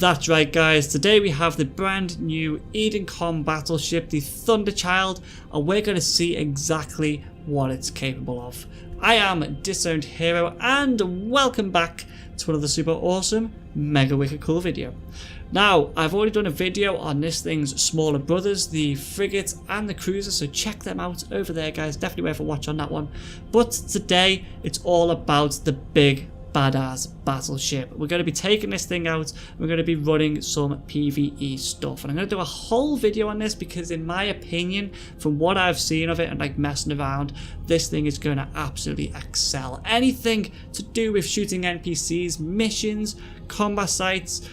That's right guys, today we have the brand new EDENCOM Battleship, the Thunderchild, and we're going to see exactly what it's capable of. I am Disowned Hero and welcome back to another super awesome, mega wicked cool video. Now, I've already done a video on this thing's smaller brothers, the frigate and the cruiser, so check them out over there guys, definitely worth a watch on that one. But today, it's all about the big badass battleship. We're going to be taking this thing out, we're going to be running some PvE stuff, and I'm going to do a whole video on this because in my opinion, from what I've seen of it and like messing around, this thing is going to absolutely excel. Anything to do with shooting NPCs, missions, combat sites,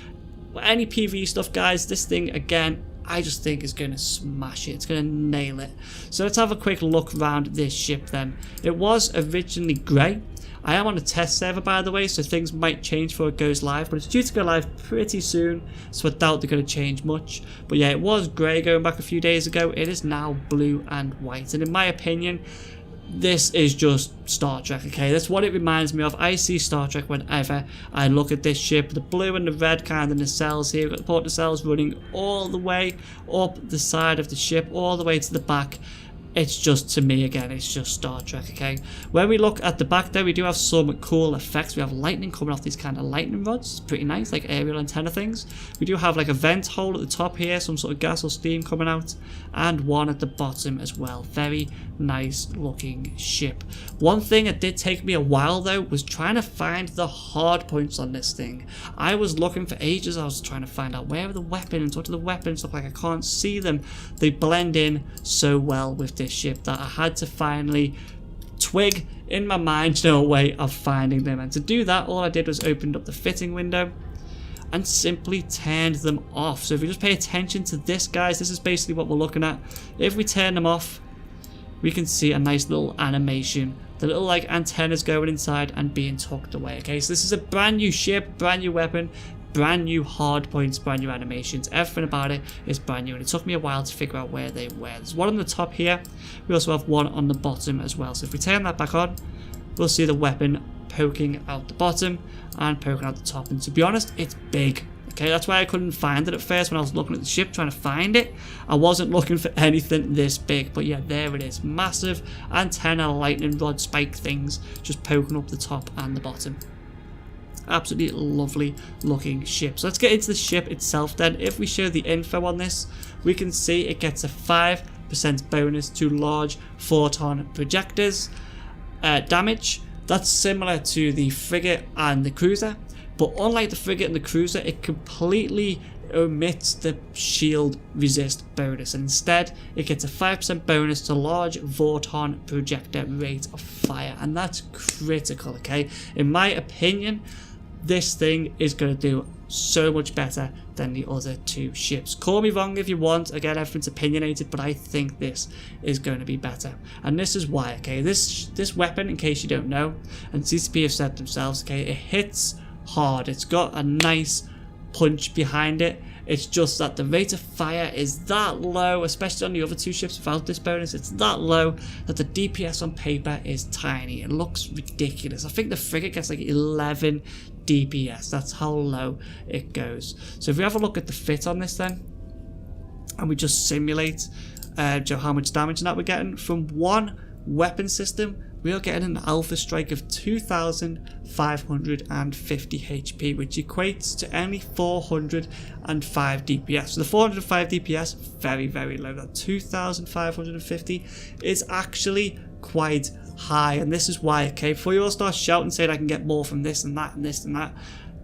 any PvE stuff guys, this thing again I just think is going to smash it. It's going to nail it. So let's have a quick look around this ship then. It was originally grey. I am on a test server by the way, so things might change before it goes live, but it's due to go live pretty soon, so I doubt they're going to change much. But yeah, it was grey going back a few days ago. It is now blue and white, and in my opinion, this is just Star Trek, okay? That's what it reminds me of. I see Star Trek whenever I look at this ship. The blue and the red kind of nacelles here. We've got the port nacelles running all the way up the side of the ship, all the way to the back. It's just, to me again, it's just Star Trek, okay? When we look at the back there, we do have some cool effects. We have lightning coming off these kind of lightning rods. It's pretty nice, like aerial antenna things. We do have like a vent hole at the top here, some sort of gas or steam coming out, and one at the bottom as well. Very nice looking ship. One thing that did take me a while though was trying to find the hard points on this thing. I was looking for ages. I was trying to find out where are the weapons, what are the weapons look like. I can't see them. They blend in so well with this ship that I had to finally twig in my mind no way of finding them, and to do that all I did was opened up the fitting window and simply turned them off. So if we just pay attention to this guys, this is basically what we're looking at. If we turn them off, we can see a nice little animation, the little like antennas going inside and being tucked away. Okay, so this is a brand new ship, brand new weapon, brand new hard points, brand new animations. Everything about it is brand new, and it took me a while to figure out where they were. There's one on the top here. We also have one on the bottom as well. So if we turn that back on, we'll see the weapon poking out the bottom and poking out the top. And to be honest, it's big. Okay, that's why I couldn't find it at first when I was looking at the ship trying to find it. I wasn't looking for anything this big, but yeah, there it is. Massive antenna lightning rod spike things just poking up the top and the bottom. Absolutely lovely looking ship. So let's get into the ship itself then. If we show the info on this, we can see it gets a 5% bonus to Large Vorton Projectors damage. That's similar to the frigate and the cruiser, but unlike the frigate and the cruiser, it completely omits the shield resist bonus, and instead it gets a 5% bonus to Large Vorton Projector rate of fire, and that's critical, okay? In my opinion, this thing is going to do so much better than the other two ships. Call me wrong if you want, again everything's opinionated, but I think this is going to be better, and this is why, okay? This weapon, in case you don't know, and CCP have said themselves, okay, it hits hard. It's got a nice punch behind it. It's just that the rate of fire is that low, especially on the other two ships without this bonus. It's that low that the DPS on paper is tiny. It looks ridiculous. I think the frigate gets like 11 DPS. That's how low it goes. So if we have a look at the fit on this then, and we just simulate how much damage that we're getting from one weapon system, we are getting an alpha strike of 2,550 HP, which equates to only 405 DPS. So the 405 DPS, very, very low. That 2,550 is actually quite high, and this is why, okay, before you all start shouting saying I can get more from this and that and this and that,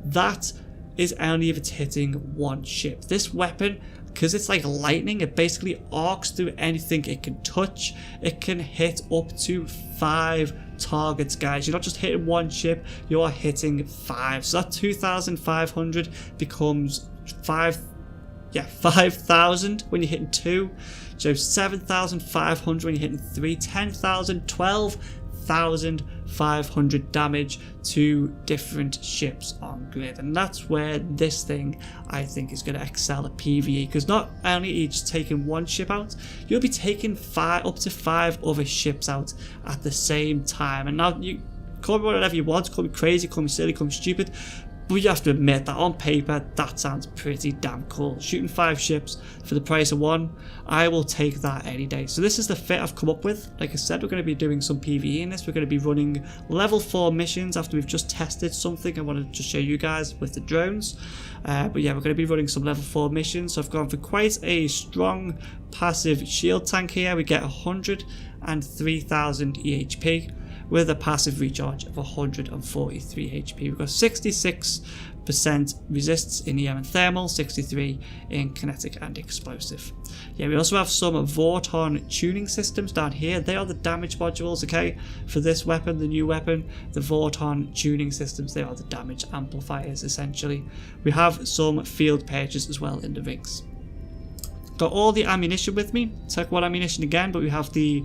that is only if it's hitting one ship. This weapon, because it's like lightning, it basically arcs through anything it can touch. It can hit up to 5 targets, guys. You're not just hitting one ship, you are hitting 5. So that 2,500 becomes 5,000 when you're hitting 2. So 7,500 when you're hitting 3, 10,000, 12,500 damage to different ships on grid, and that's where this thing I think is going to excel at PvE, because not only are you just taking one ship out, you'll be taking up to 5 other ships out at the same time. And now you call me whatever you want, call me crazy, call me silly, call me stupid, But you have to admit that on paper, that sounds pretty damn cool. Shooting 5 ships for the price of 1, I will take that any day. So this is the fit I've come up with. Like I said, we're going to be doing some PvE in this. We're going to be running level 4 missions after we've just tested something I wanted to just show you guys with the drones. But yeah, we're going to be running some level 4 missions. So I've gone for quite a strong passive shield tank here. We get 103,000 EHP. With a passive recharge of 143 HP. We've got 66% resists in EM and thermal, 63 in kinetic and explosive. Yeah, we also have some Vorton tuning systems down here. They are the damage modules, okay, for this weapon, the new weapon. The Vorton tuning systems, they are the damage amplifiers essentially. We have some field pages as well in the rigs. Got all the ammunition with me. Tech 1 ammunition again, but we have the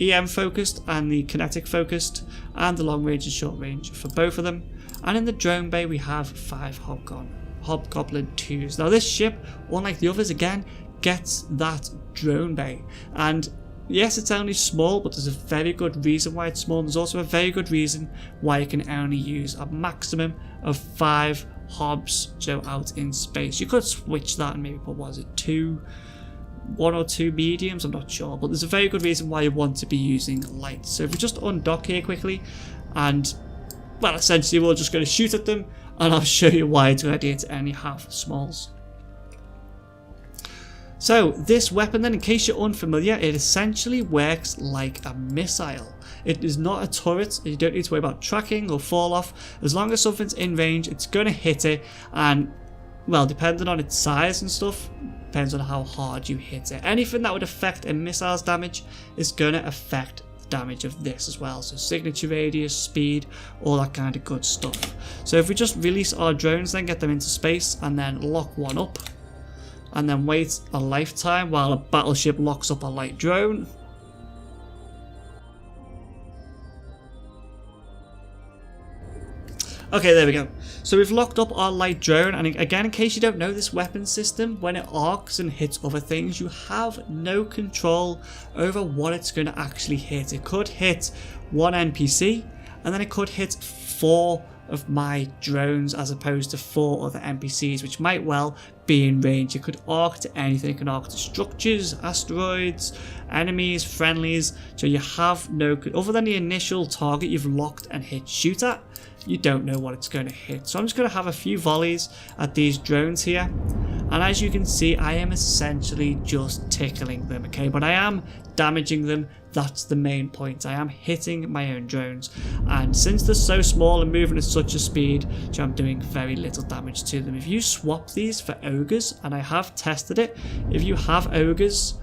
EM focused and the kinetic focused and the long range and short range for both of them. And in the drone bay we have 5 Hobgoblin 2s. Now this ship, unlike the others, again gets that drone bay, and yes, it's only small, but there's a very good reason why it's small. And there's also a very good reason why you can only use a maximum of 5 hobs out in space. You could switch that and maybe put, what was it, 1 or 2 mediums, I'm not sure, but there's a very good reason why you want to be using light. So if we just undock here quickly, and well, essentially we're just going to shoot at them, and I'll show you why it's a good idea to only have smalls. So this weapon then, in case you're unfamiliar, it essentially works like a missile. It is not a turret, you don't need to worry about tracking or fall off. As long as something's in range, it's going to hit it, and well, depending on its size and stuff, depends on how hard you hit it. Anything that would affect a missile's damage is going to affect the damage of this as well. So signature radius, speed, all that kind of good stuff. So if we just release our drones, then get them into space and then lock one up, and then wait a lifetime while a battleship locks up a light drone. Okay, there we go. So we've locked up our light drone, and again, in case you don't know this weapon system, when it arcs and hits other things, you have no control over what it's going to actually hit. It could hit 1 NPC, and then it could hit 4 of my drones as opposed to 4 other NPCs, which might well be in range. It could arc to anything. It can arc to structures, asteroids, enemies, friendlies. So you have no, other than the initial target you've locked and hit shoot at, you don't know what it's going to hit. So I'm just going to have a few volleys at these drones here, and as you can see, I am essentially just tickling them, okay, but I am damaging them. That's the main point. I am hitting my own drones, and since they're so small and moving at such a speed, I'm doing very little damage to them. If you swap these for ogres, and I have tested it, if you have ogres,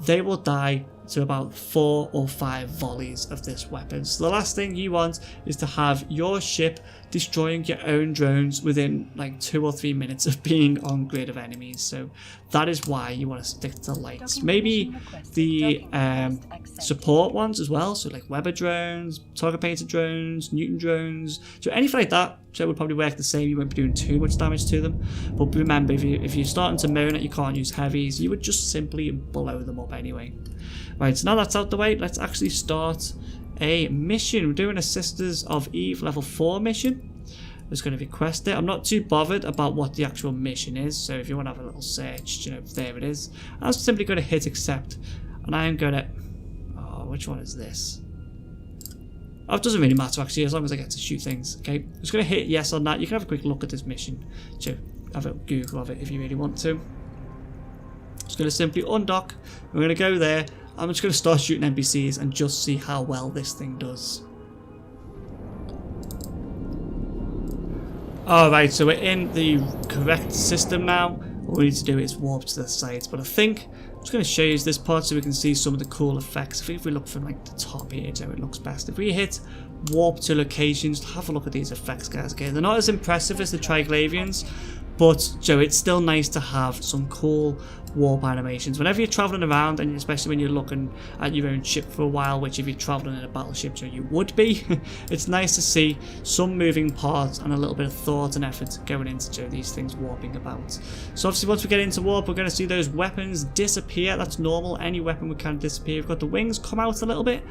they will die to about 4 or 5 volleys of this weapon. So the last thing you want is to have your ship destroying your own drones within like 2 or 3 minutes of being on grid of enemies. So that is why you want to stick to lights. Maybe the support ones as well, so like Weber drones, target painted drones, Newton drones, so anything like that. So it would probably work the same. You won't be doing too much damage to them. But remember, if you're starting to moan that you can't use heavies, you would just simply blow them up anyway. Right, so now that's out the way, let's actually start a mission. We're doing a Sisters of Eve level 4 mission. It's going to request it. I'm not too bothered about what the actual mission is, so if you want to have a little search, there it is. I'm simply going to hit accept, and I am going to, oh, which one is this? Oh, it doesn't really matter actually, as long as I get to shoot things. Okay, I'm just going to hit yes on that. You can have a quick look at this mission, so have a Google of it if you really want to. Just going to simply undock. We're going to go there. I'm just going to start shooting NPCs and just see how well this thing does. Alright, so we're in the correct system now. What we need to do is warp to the site, but I think I'm just going to show you this part so we can see some of the cool effects. I think if we look from like the top here, so it looks best. If we hit warp to locations, have a look at these effects, guys. Okay, they're not as impressive as the Triglavians, but so it's still nice to have some cool warp animations whenever you're traveling around, and especially when you're looking at your own ship for a while, which if you're traveling in a battleship, so you would be. It's nice to see some moving parts and a little bit of thought and effort going into these things warping about. So obviously once we get into warp, we're going to see those weapons disappear. That's normal, any weapon would kind of disappear. We've got the wings come out a little bit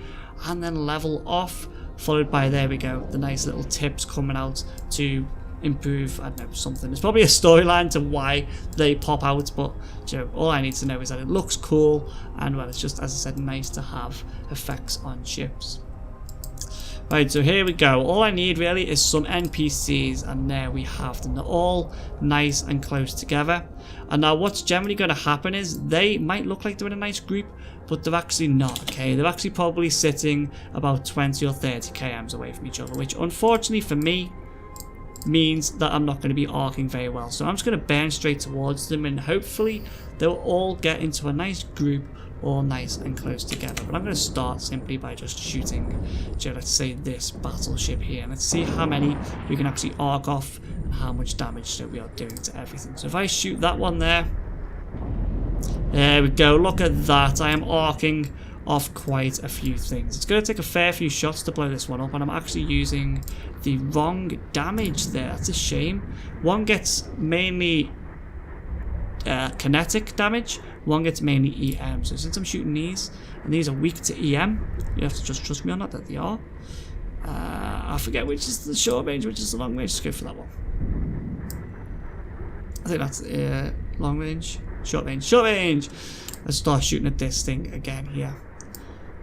and then level off, followed by, there we go, the nice little tips coming out to improve, I don't know, something. There's probably a storyline to why they pop out, but you know, all I need to know is that it looks cool, and well, it's just, as I said, nice to have effects on ships. Right, so here we go. All I need really is some NPCs, and there we have them. They're all nice and close together. And now what's generally going to happen is they might look like they're in a nice group, but they're actually not, okay? They're actually probably sitting about 20 or 30 kms away from each other, which unfortunately for me means that I'm not going to be arcing very well. So I'm just going to burn straight towards them, and hopefully they'll all get into a nice group, all nice and close together. But I'm going to start simply by just shooting, let's say, this battleship here. And let's see how many we can actually arc off and how much damage that we are doing to everything. So if I shoot that one there, there we go. Look at that. I am arcing off quite a few things. It's going to take a fair few shots to blow this one up, and I'm actually using the wrong damage there. That's a shame. One gets mainly kinetic damage, one gets mainly EM. So since I'm shooting these, and these are weak to EM, you have to just trust me on that they are. I forget which is the short range, which is the long range. Just go for that one. I think that's long range. Short range. Short range! Let's start shooting at this thing again here.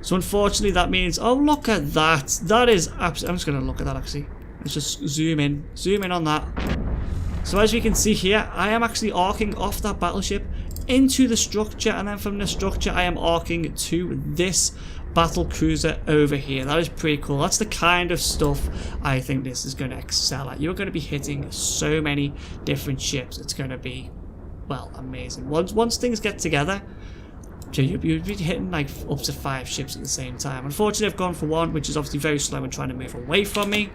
So unfortunately that means, oh look at that. That is absolutely, I'm just going to look at that actually. Let's just zoom in on that. So as we can see here, I am actually arcing off that battleship into the structure, and then from the structure I am arcing to this battle cruiser over here. That is pretty cool. That's the kind of stuff I think this is going to excel at. You're going to be hitting so many different ships. It's going to be, well, amazing. Once things get together, you'll be hitting like up to 5 ships at the same time. Unfortunately, I've gone for one, which is obviously very slow and trying to move away from me.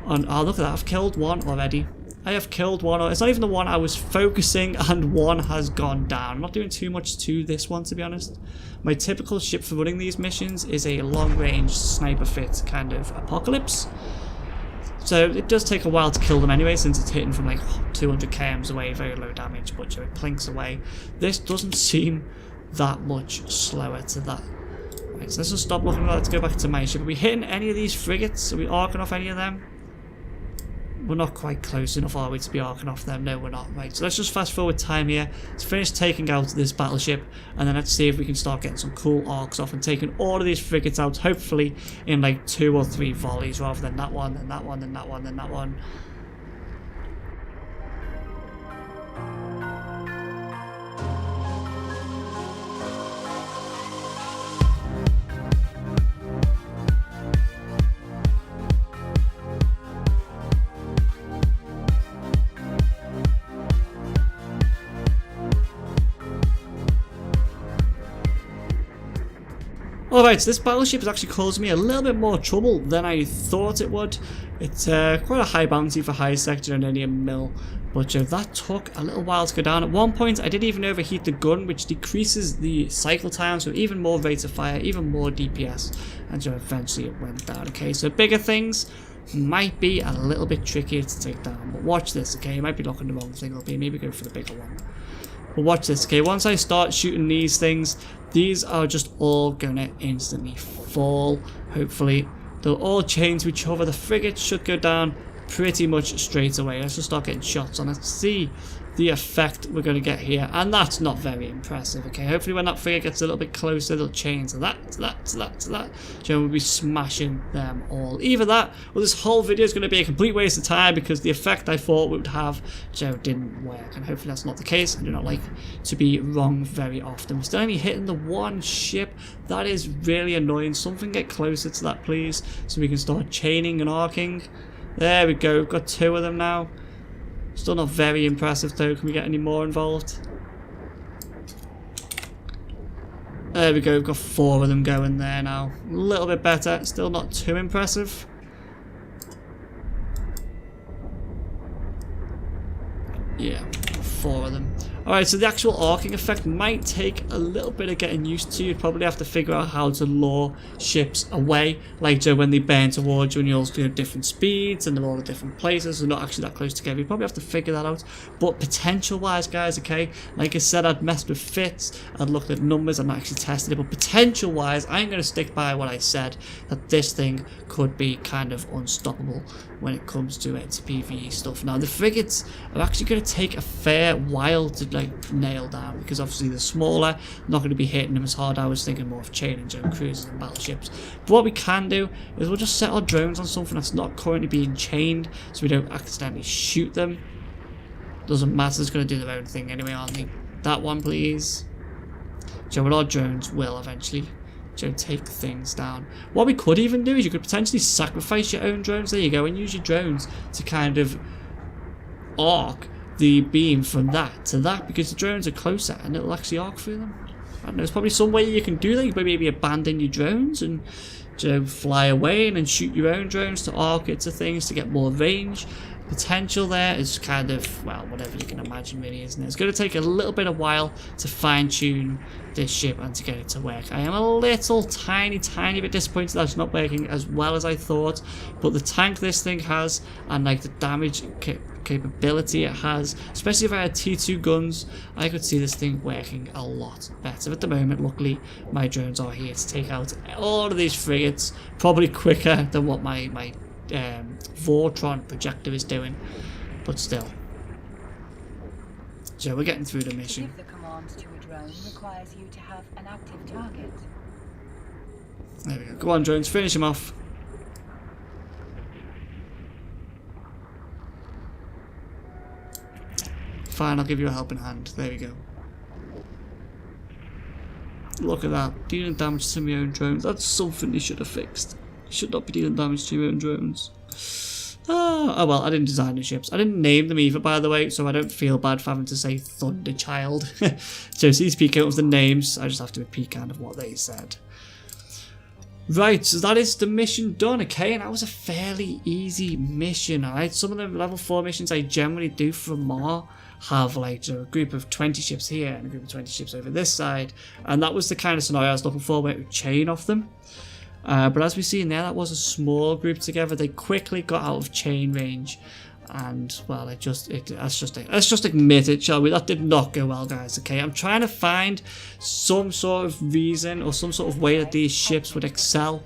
And oh, look at that, I've killed one already. I have killed one. It's not even the one I was focusing, and one has gone down. I'm not doing too much to this one, to be honest. My typical ship for running these missions is a long-range sniper fit kind of apocalypse. So it does take a while to kill them anyway, since it's hitting from like 200 kms away, very low damage, but it plinks away. This doesn't seem that much slower to that. Right, so let's just stop looking at that. Let's go back to my ship. Are we hitting any of these frigates? Are we arcing off any of them? We're not quite close enough, are we, to be arcing off them? No, we're not. Right, so let's just fast forward time here. Let's finish taking out this battleship, and then let's see if we can start getting some cool arcs off and taking all of these frigates out, hopefully in like 2 or 3 volleys, rather than that one, then that one, then that one, then that one. Alright, so this battleship is actually causing me a little bit more trouble than I thought it would. It's quite a high bounty for high sector and only a mil, but that took a little while to go down. At one point I did even overheat the gun, which decreases the cycle time, so even more rate of fire, even more DPS, and eventually it went down. Okay, so bigger things might be a little bit trickier to take down, but watch this, okay? You might be looking the wrong thing up here, maybe go for the bigger one. But watch this, okay? Once I start shooting these things, these are just all gonna instantly fall. Hopefully, they'll all chain to each other. The frigate should go down pretty much straight away. Let's just start getting shots on it. See the effect we're going to get here, and that's not very impressive. Okay, hopefully when that frigate gets a little bit closer, they'll chain to that, to that, to that, to that. We'll be smashing them all. Either that, or this whole video is going to be a complete waste of time because the effect I thought would have didn't work, and hopefully that's not the case. I do not like to be wrong very often. We're still only hitting the one ship. That is really annoying. Something get closer to that, please, so we can start chaining and arcing. There we go. We've got 2 of them now. Still not very impressive though. Can we get any more involved? There we go. We've got 4 of them going there now. A little bit better. Still not too impressive. Yeah, 4 of them. Alright, so the actual arcing effect might take a little bit of getting used to. You'd probably have to figure out how to lure ships away, like when they burn towards you and you're all different speeds and they're all at different places, they're not actually that close together. You probably have to figure that out. But potential wise, guys, okay, like I said, I'd messed with fits, I'd looked at numbers, I'd not actually tested it, but potential wise, I'm going to stick by what I said, that this thing could be kind of unstoppable when it comes to PvE stuff. Now the frigates are actually going to take a fair while to like nail down, because obviously they're smaller, not going to be hitting them as hard. I was thinking more of chaining zone cruisers and battleships. But what we can do is we'll just set our drones on something that's not currently being chained, so we don't accidentally shoot them. Doesn't matter, it's going to do their own thing anyway, aren't they? That one, please. So what our drones will eventually take things down. What we could even do is you could potentially sacrifice your own drones. There you go, and use your drones to kind of arc the beam from that to that, because the drones are closer and it'll actually arc through them. I don't know, there's probably some way you can do that. You could maybe abandon your drones and fly away and then shoot your own drones to arc it to things to get more range. Potential there is kind of, well, whatever you can imagine really, isn't it? It's going to take a little bit of while to fine tune this ship and to get it to work. I am a little tiny bit disappointed that it's not working as well as I thought, but the tank this thing has and like the damage capability it has, especially if I had T2 guns, I could see this thing working a lot better. At the moment, luckily, my drones are here to take out all of these frigates, probably quicker than what my Vorton Projector is doing, but still. So we're getting through the mission. To give the command to a drone requires you to have an active target. There we go. Go on, drones, finish him off. Fine, I'll give you a helping hand. There we go. Look at that, dealing damage to my own drones. That's something they should have fixed. You should not be dealing damage to your own drones. Oh well, I didn't design the ships. I didn't name them either, by the way, so I don't feel bad for having to say Thunderchild. So these peek out of the names, I just have to be pecan of what they said. Right, so that is the mission done, okay? And that was a fairly easy mission, alright? Some of the level 4 missions I generally do for more have like a group of 20 ships here and a group of 20 ships over this side. And that was the kind of scenario I was looking for, where it would chain off them. But as we see in there, that was a small group together. They quickly got out of chain range. And, well, let's just admit it, shall we? That did not go well, guys, okay? I'm trying to find some sort of reason or some sort of way that these ships would excel.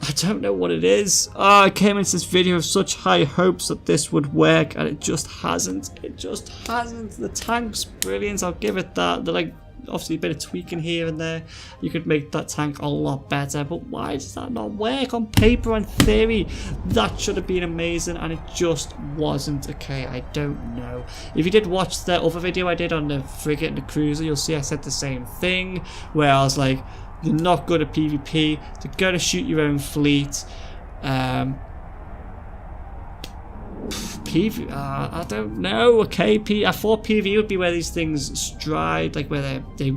I don't know what it is. Oh, I came into this video with such high hopes that this would work, and it just hasn't. It just hasn't. The tank's brilliant, I'll give it that. They're like, obviously a bit of tweaking here and there. You could make that tank a lot better, but why does that not work? On paper and theory, that should have been amazing, and it just wasn't. Okay, I don't know. If you did watch the other video I did on the frigate and the cruiser, you'll see I said the same thing, where I was like, you're not good at PvP, you're going to shoot your own fleet. I don't know. Okay, I thought PvE would be where these things stride, like where they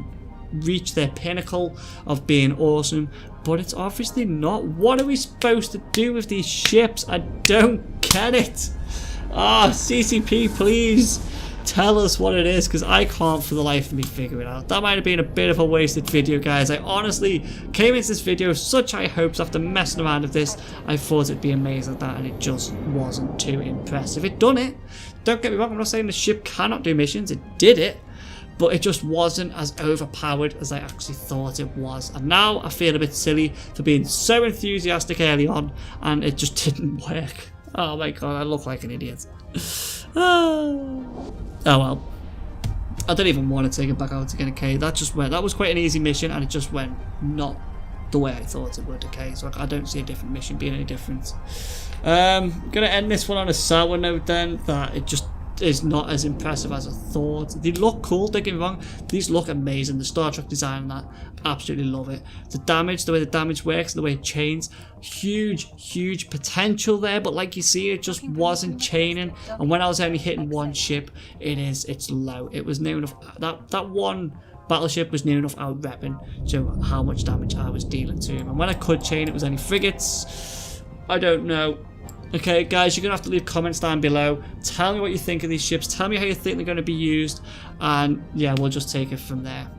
reach their pinnacle of being awesome, but it's obviously not. What are we supposed to do with these ships? I don't get it. CCP, please tell us what it is, because I can't for the life of me figure it out. That might have been a bit of a wasted video, guys. I honestly came into this video with such high hopes after messing around with this. I thought it'd be amazing at that, and it just wasn't too impressive. It done it. Don't get me wrong, I'm not saying the ship cannot do missions. It did it, but it just wasn't as overpowered as I actually thought it was. And now I feel a bit silly for being so enthusiastic early on, and it just didn't work. Oh my god, I look like an idiot. Oh well, I don't even want to take it back out again. Okay, that was quite an easy mission, and it just went not the way I thought it would. Okay, so I don't see a different mission being any different. I'm gonna end this one on a sour note then, that it just is not as impressive as I thought. They look cool, don't get me wrong, these look amazing. The Star Trek design and that, absolutely love it. The damage, the way the damage works, the way it chains, huge potential there, but like you see, it just wasn't chaining. And when I was only hitting one ship, it's low. It was near enough, that one battleship was near enough out repping to how much damage I was dealing to him. And when I could chain, it was only frigates. I don't know. Okay, guys, you're going to have to leave comments down below. Tell me what you think of these ships. Tell me how you think they're going to be used. And yeah, we'll just take it from there.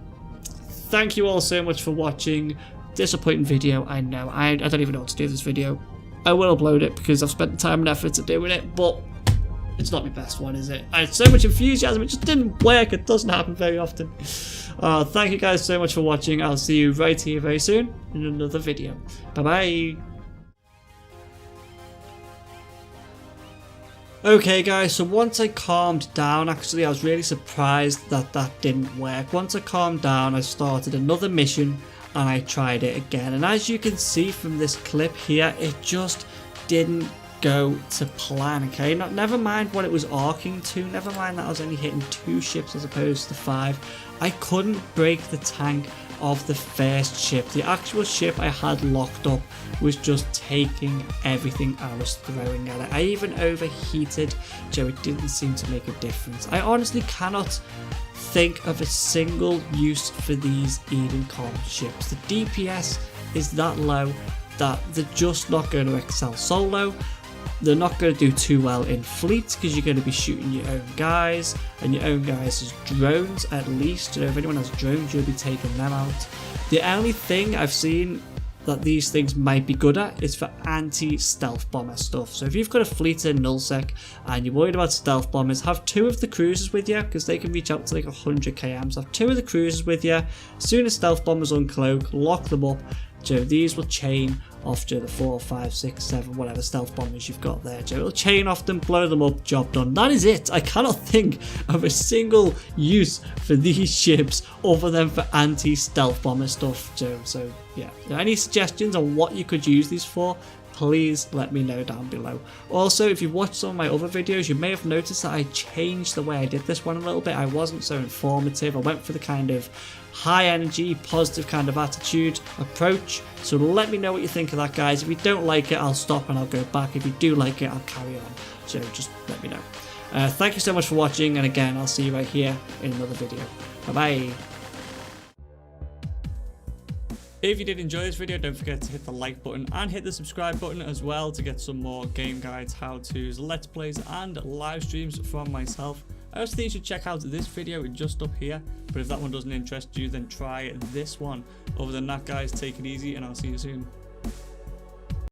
Thank you all so much for watching. Disappointing video, I know. I don't even know what to do with this video. I will upload it because I've spent the time and effort to doing it, but it's not my best one, is it? I had so much enthusiasm, it just didn't work. It doesn't happen very often. Thank you guys so much for watching. I'll see you right here very soon in another video. Bye-bye. Okay guys, so once I calmed down, actually I was really surprised that that didn't work. Once I calmed down, I started another mission and I tried it again. And as you can see from this clip here, it just didn't go to plan, okay? Never mind what it was arcing to, never mind that I was only hitting 2 ships as opposed to 5. I couldn't break the tank of the first ship. The actual ship I had locked up was just taking everything I was throwing at it. I even overheated, so it didn't seem to make a difference. I honestly cannot think of a single use for these EDENCOM ships. The DPS is that low that they're just not going to excel solo. They're not going to do too well in fleets because you're going to be shooting your own guys, and your own guys as drones at least. You know, if anyone has drones, you'll be taking them out. The only thing I've seen that these things might be good at is for anti-stealth bomber stuff. So if you've got a fleet in nullsec and you're worried about stealth bombers, have 2 of the cruisers with you because they can reach out to like 100 kms. Have 2 of the cruisers with you. As soon as stealth bombers uncloak, lock them up. So these will chain off to the 4, 5, 6, 7, whatever stealth bombers you've got there. So it'll chain off them, blow them up, job done. That is it. I cannot think of a single use for these ships other than for anti-stealth bomber stuff. So yeah, any suggestions on what you could use these for? Please let me know down below. Also, if you've watched some of my other videos, you may have noticed that I changed the way I did this one a little bit. I wasn't so informative. I went for the kind of high energy, positive kind of attitude approach. So let me know what you think of that, guys. If you don't like it, I'll stop and I'll go back. If you do like it, I'll carry on. So just let me know. Thank you so much for watching, and again, I'll see you right here in another video. Bye-bye. If you did enjoy this video, don't forget to hit the like button and hit the subscribe button as well to get some more game guides, how-tos, let's plays and live streams from myself. I also think you should check out this video just up here, but if that one doesn't interest you, then try this one. Other than that, guys, take it easy and I'll see you soon.